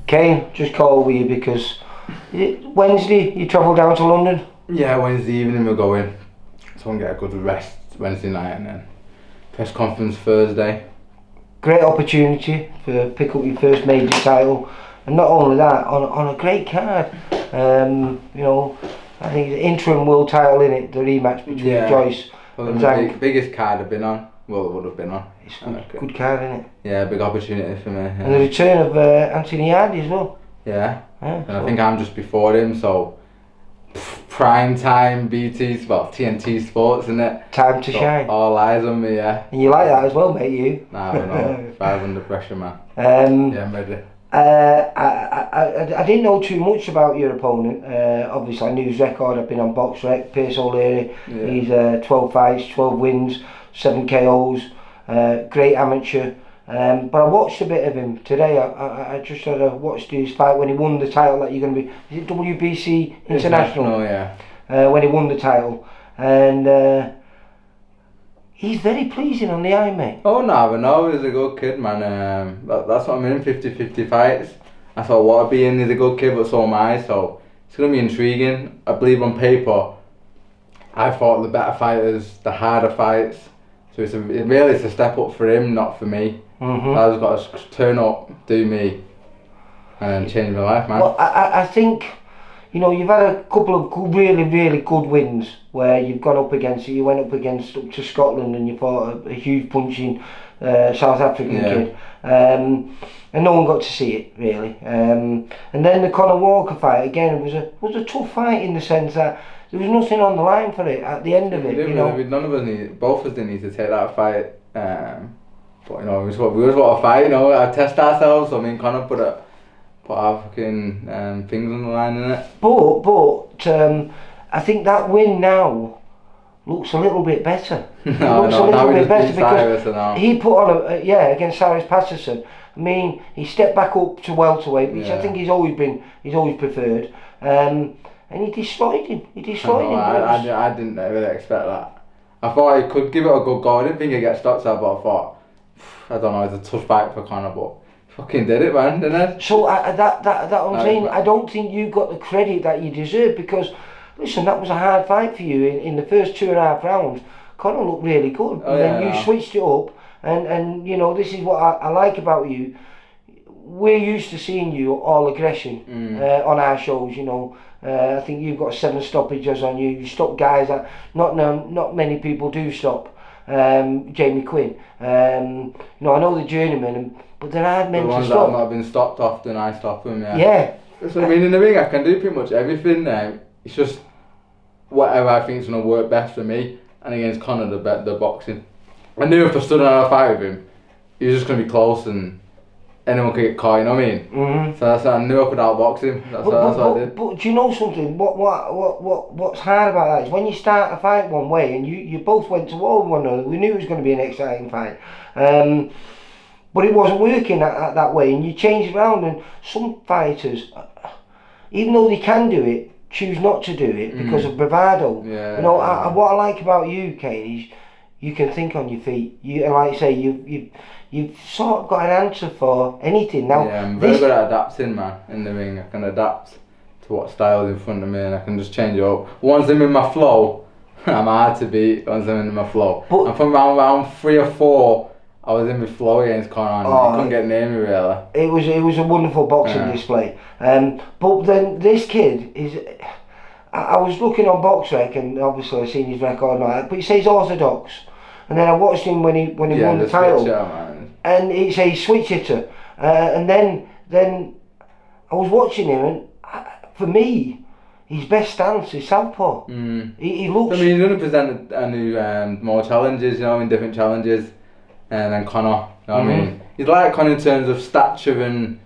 Kane, just call with you because Wednesday you travel down to London? Yeah, Wednesday evening we're going. So I can get a good rest Wednesday night and then press conference Thursday. Great opportunity to pick up your first major title, and not only that, on a great card. I think the interim world title in it, the rematch between Joyce and Zhang. Biggest card I've been on. Well, it would have been on. It's good card, isn't it? Yeah, big opportunity for me. Yeah. And the return of Anthony Hardy as well. Yeah. And I think I'm just before him, so prime time TNT Sports, isn't it? Time to shine. All eyes on me, yeah. And you like that as well, mate, you? Nah, I don't know. 5 under pressure, man. Yeah, I'm ready. I didn't know too much about your opponent. Obviously, I knew his record. I've been on BoxRec, Pierce O'Leary. Yeah. He's 12 fights, 12 wins, 7 KOs. Great amateur. But I watched a bit of him today. I just sort of watched his fight when he won the title that you're going to be. Is it WBC International? Yeah. When he won the title, and he's very pleasing on the eye, mate. Oh no, he's a good kid, man. That's what I'm in. 50-50 fights. That's what I want to be in. He's a good kid, but so am I. So it's going to be intriguing. I believe on paper, I fought the better fighters, the harder fights. So it's a step up for him, not for me. Mm-hmm. I just got to turn up, do me, and then change my life, man. Well, I think, you've had a couple of really, really good wins where you've gone up against it. You went up to Scotland and you fought a huge punching South African kid. And no one got to see it, really. And then the Conor Walker fight, again, was a tough fight in the sense that there was nothing on the line for it at the end of it. None of us both of us didn't need to take that fight. But we just want to fight. I test ourselves. So me and Conor put our fucking things on the line, innit? But I think that win now looks a little bit better. Looks a little bit better because he put on against Cyrus Patterson. I mean, he stepped back up to welterweight, which I think he's always preferred. And he destroyed him. I didn't really expect that. I thought he could give it a good go. I didn't think he'd get stopped out, but I thought, I don't know, it's a tough fight for Conor, but fucking did it, man, didn't it? So that I'm saying, I don't think you got the credit that you deserve because, listen, that was a hard fight for you in the first 2.5 rounds. Conor looked really good, and then you switched it up, and this is what I like about you. We're used to seeing you all aggression on our shows, I think you've got 7 stoppages on you. You stop guys that not many people do stop. Jamie Quinn. I know the journeyman, but there are men to stop. The ones that have not been stopped often, I stop them. Yeah. That's what I mean. In the ring, I can do pretty much everything. It's just whatever I think is going to work best for me. And against Conor, the boxing. I knew if I stood on a fight with him, he was just going to be close and anyone could get caught, you know what I mean? Mm-hmm. So that's I knew I could outbox him. That's what I did. But do you know something? What's hard about that is when you start a fight one way and you both went to war with one another. We knew it was going to be an exciting fight, but it wasn't working that way. And you change it around, and some fighters, even though they can do it, choose not to do it because of bravado. Yeah. What I like about you, Kane, is you can think on your feet. Like you say, you've sort of got an answer for anything now. Yeah, I'm very good at adapting, man. In the ring, I can adapt to what style's in front of me, and I can just change it up. Once I'm in my flow, I'm hard to beat. Once I'm in my flow, and from round 3 or 4, I was in my flow against Conor, and he couldn't get near me really. It was a wonderful boxing display. But then this kid is. I was looking on BoxRec, and obviously I've seen his record now, but he says orthodox. And then I watched him when he won the title, and it's a switch hitter. And then I was watching him, and for me, his best stance is southpaw. He looks. I mean, he's going to present a new more challenges, different challenges, and then Conor. You know what I mean? He's like Conor in terms of stature and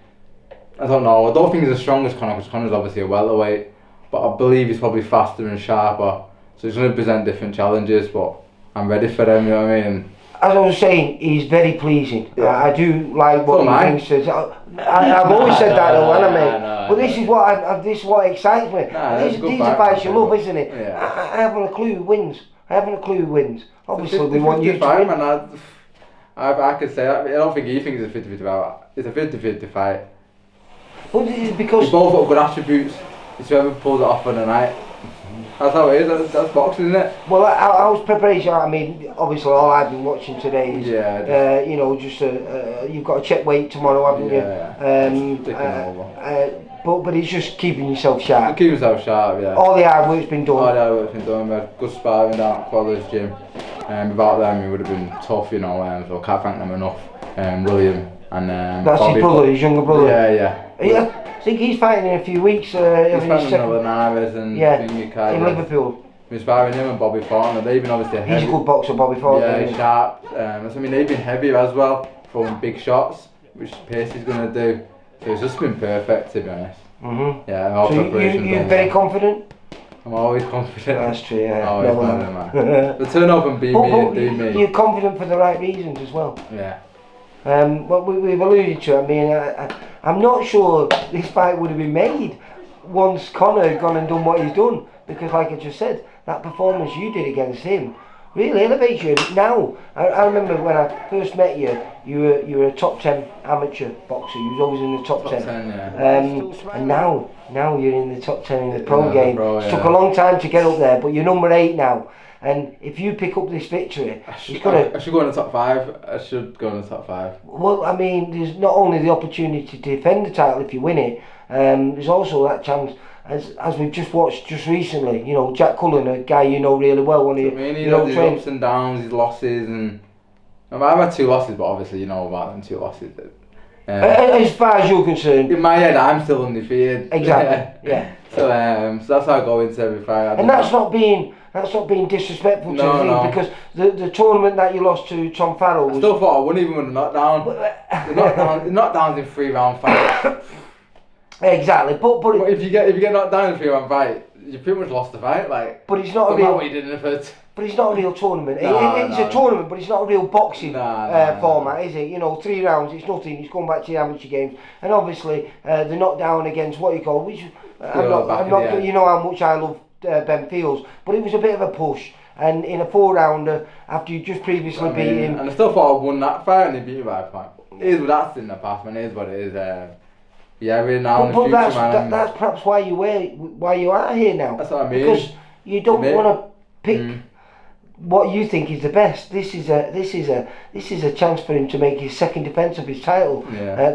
I don't know. I don't think he's as strong as Conor because Conor's obviously a welterweight, but I believe he's probably faster and sharper. So he's going to present different challenges, but I'm ready for them, you know what I mean? As I was saying, he's very pleasing. Yeah. I do like what he says. I've always said that though, haven't I? But this is what excites me. These are fights you love, isn't it? Yeah. I haven't a clue who wins. Obviously, we want you to win. Man, I could say that. I don't think he thinks it's a 50-50 fight. It's a 50-50 fight. But it's because they both got good attributes. It's whoever pulls it off on the night. That's how it is. That's boxing, isn't it? Well, how's preparation? I mean, obviously, all I've been watching today is, you know, just you've got to check weight tomorrow, haven't you? But it's just keeping yourself sharp. Keep yourself sharp, yeah. All the hard work's been done. All the hard work's been done. We had good sparring down at Quadra's gym. Without them, it would have been tough, you know. So I can't thank them enough. William and that's Bobby, his brother, his younger brother. Yeah. I think he's fighting in a few weeks. He's fighting another Naves and in Liverpool. We're sparring him and Bobby Thornton. They've been obviously heavy. He's a good boxer, Bobby Thornton. Yeah, he's sharp. I mean, they've been heavy as well, throwing big shots, which Pace is going to do. So it's just been perfect, to be honest. Yeah, all preparation. You're very confident? I'm always confident. That's true, yeah. Always confident, man. But turn up and beat me and do me. You're confident for the right reasons as well. Yeah. Well, we've alluded to it. I mean, I'm not sure this fight would have been made once Conor had gone and done what he's done. Because like I just said, that performance you did against him really elevates you. Now, I remember when I first met you, you were a top 10 amateur boxer. You was always in the top 10. And now you're in the top 10 in the pro game. It took a long time to get up there, but you're number 8 now. And if you pick up this victory, I should go in the top 5. I should go in the top 5. Well, I mean, there's not only the opportunity to defend the title if you win it, there's also that chance, as we've just watched just recently, you know, Jack Cullen, a guy you know really well. I mean, he had his ups and downs, his losses, and I've had 2 losses, but obviously you know about them 2 losses. As far as you're concerned, in my head, I'm still undefeated. Exactly. Yeah. So that's how I go into every fight. And that's not being disrespectful to the thing, because the tournament that you lost to Tom Farrell was... I still thought I wouldn't even win the knockdown. The knockdowns in 3-round fights. Exactly, but if you get knocked down in a 3-round fight, you pretty much lost the fight. Like, but it's not a real. What you did in the first. But it's not a real tournament. It's a tournament, but it's not a real boxing format, is it? You know, 3 rounds, it's nothing. It's going back to the amateur games, and obviously the knockdown against what you call, which I'm not. You know how much I love Ben Fields, but it was a bit of a push. And in a 4-rounder, after you just previously beat him, and I still thought I won that fight, and he beat me by a point. It is what that's in the past, man. It is what it is. We're now in the future, man. That's perhaps why you are here now. That's what I mean. Because you don't want to pick what you think is the best. This is a chance for him to make his second defence of his title,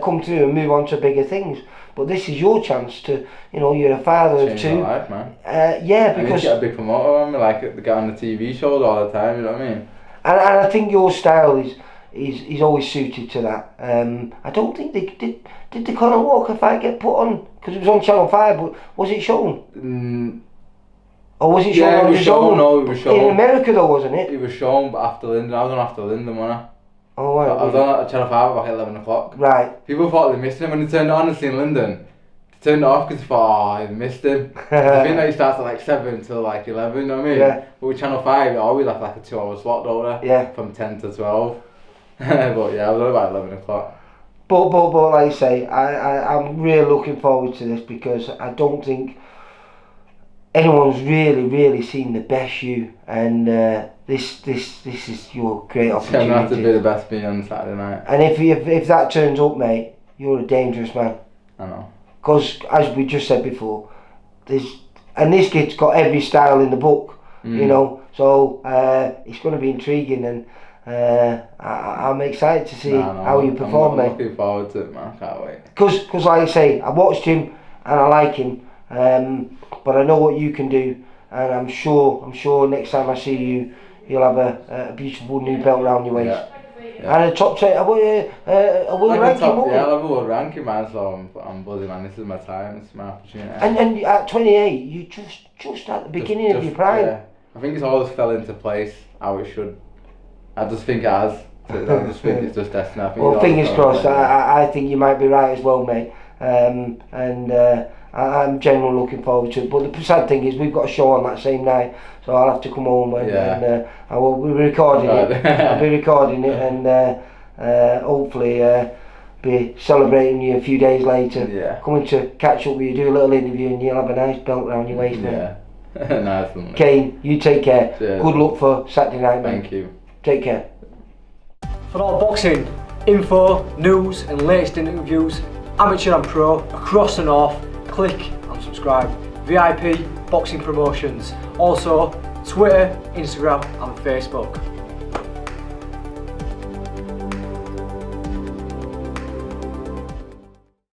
come through and move on to bigger things. But this is your chance to, you know, you're a father of 2. Life, man. Because you get a big promoter on me, like the guy on the TV shows all the time. You know what I mean? And I think your style is always suited to that. I don't think they did the Conor Walker fight get put on, because it was on Channel 5, but was it shown? Or was it shown on the zone? No, it was shown. In America though, wasn't it? It was shown, but after Linden. I was on after Linden, wasn't I? Oh, right. I was on at Channel 5 about 11 o'clock. Right. People thought they missed him when they turned it on and seen Linden. They turned it off because they thought, I missed him. I think that he starts at like 7 till like 11, you know what I mean? Yeah. But with Channel 5, it always had like a 2-hour slot, don't they? Yeah. From 10 to 12. But yeah, I was on about 11 o'clock. But like I say, I'm really looking forward to this, because I don't think anyone's really seen the best you, and this is your great opportunity. I'm going to have to be the best me on Saturday night. And if that turns up, mate, you're a dangerous man. I know. Because as we just said before, this kid's got every style in the book, you know. So it's going to be intriguing, and I'm excited to see how you perform, mate. I'm looking forward to it, man. I can't wait. Because like I say, I watched him and I like him, but I know what you can do, and I'm sure next time I see you, you'll have a beautiful new belt around your waist. Yeah. And a top 10, a world ranking, I'll have a world ranking, man. So I'm buzzing, man. This is my time. This is my opportunity. And at 28, you just at the beginning of your prime. Yeah. I think it's always fell into place how it should. I just think it has. I just think it's just destiny. Well, fingers crossed. I think you might be right as well, mate. I'm genuinely looking forward to it. But the sad thing is, we've got a show on that same night, so I'll have to come home and I will be recording it. I'll be recording it, and hopefully be celebrating you a few days later. Yeah. Coming to catch up with you, do a little interview, and you'll have a nice belt around your waist, mate. Yeah. Nice one. Kane, you take care. Cheers. Good luck for Saturday night, mate. Thank you. Take care. For all boxing info, news, and latest interviews, amateur and pro across the north, click and subscribe. VIP Boxing Promotions. Also Twitter, Instagram and Facebook.